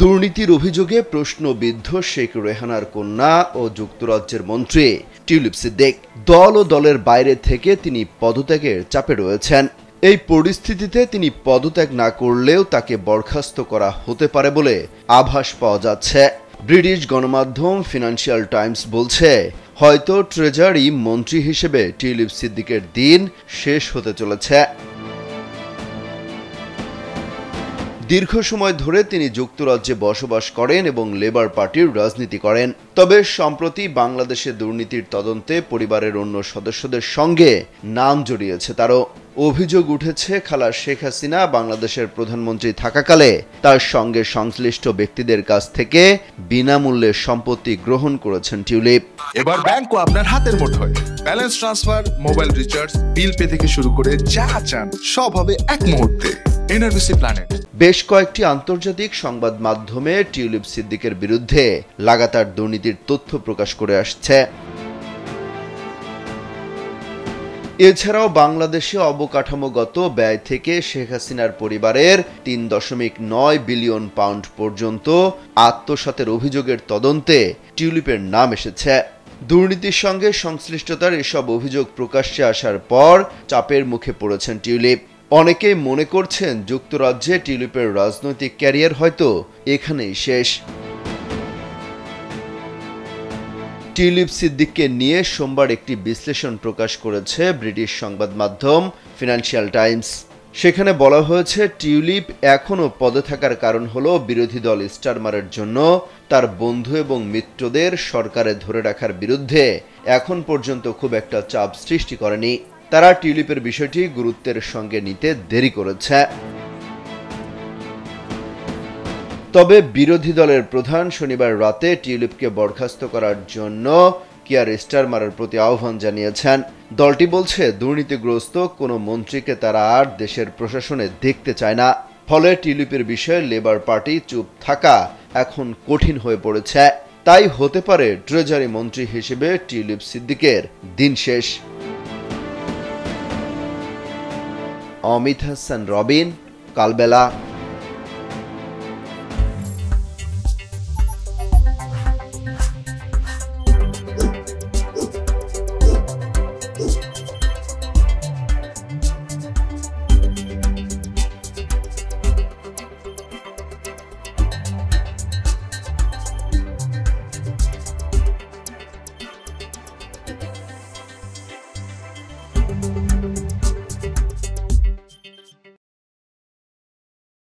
দুর্নীতির অভিযোগে প্রশ্নবিদ্ধ শেখ রেহানার কন্যা ও যুক্তরাজ্যের মন্ত্রী টিউলিপ সিদ্দিক। দল ও দলের বাইরে থেকে তিনি পদত্যাগের চাপে রয়েছেন। এই পরিস্থিতিতে তিনি পদত্যাগ না করলেও তাকে বরখাস্ত করা হতে পারে বলে আভাস পাওয়া যাচ্ছে। ব্রিটিশ গণমাধ্যম ফিনান্সিয়াল টাইমস বলছে, হয়তো ট্রেজারি মন্ত্রী হিসেবে টিউলিপ সিদ্দিকের দিন শেষ হতে চলেছে। দীর্ঘ সময় ধরে তিনি যুক্তরাজ্যে বসবাস করেন এবং লেবার পার্টির রাজনীতি করেন। তবে সম্প্রতি বাংলাদেশে দুর্নীতির তদন্তে পরিবারের অন্য সদস্যদের সঙ্গে নাম জড়িয়েছে তারও। অভিযোগ উঠেছে, খালা শেখ হাসিনা বাংলাদেশের প্রধানমন্ত্রী থাকাকালে তার সঙ্গে সংশ্লিষ্ট ব্যক্তিদের কাছ থেকে বিনামূল্যে সম্পত্তি গ্রহণ করেছেন টিউলিপ। এবার ব্যাংকও আপনার হাতের মুঠোয়। Balance transfer, mobile recharge, bill pay থেকে শুরু করে যা চান সব হবে এক মুহূর্তে। NRBC planet. বেশ কয়েকটি আন্তর্জাতিক সংবাদ মাধ্যমে টিউলিপ সিদ্দিকের বিরুদ্ধে লাগাতার দুর্নীতির তথ্য প্রকাশ করে আসছে। এছাড়াও বাংলাদেশে অবকাঠামোগত ব্যয় থেকে শেখ হাসিনার পরিবারের ৩.৯ বিলিয়ন পাউন্ড পর্যন্ত আত্মসাতের অভিযোগের তদন্তে টিউলিপের নাম এসেছে। দুর্নীতির সঙ্গে সংশ্লিষ্টতার এসব অভিযোগ প্রকাশ্যে আসার পর চাপের মুখে পড়েছেন টিউলিপ। অনেকেই মনে করছেন, যুক্তরাজ্যে টিউলিপের রাজনৈতিক ক্যারিয়ার হয়তো এখানেই শেষ। টিউলিপ সিদ্দিককে নিয়ে সোমবার একটি বিশ্লেষণ প্রকাশ করেছে ব্রিটিশ সংবাদ মাধ্যম ফিনান্সিয়াল টাইমস। সেখানে বলা হয়েছে, টিউলিপ এখনও পদে থাকার কারণ হল বিরোধী দল স্টারমারের জন্য তার বন্ধু এবং মিত্রদের সরকারে ধরে রাখার বিরুদ্ধে এখন পর্যন্ত খুব একটা চাপ সৃষ্টি করেনি। তারা টিউলিপের বিষয়টি গুরুত্বের সঙ্গে নিতে দেরি করেছে। তবে বিরোধী দলের প্রধান শনিবার রাতে টিউলিপকে বরখাস্ত করার জন্য কিয়ার স্টারমারের প্রতি আহ্বান জানিয়েছেন। দলটি বলছে, দুর্নীতিগ্রস্ত কোনো মন্ত্রীকে তারা আর দেশের প্রশাসনে দেখতে চায় না। ফলে টিউলিপের বিষয়ে লেবার পার্টি চুপ থাকা এখন কঠিন হয়ে পড়েছে। তাই হতে পারে ট্রেজারি মন্ত্রী হিসেবে টিউলিপ সিদ্দিকের দিন শেষ। অমিত হাসান রবিন, কালবেলা।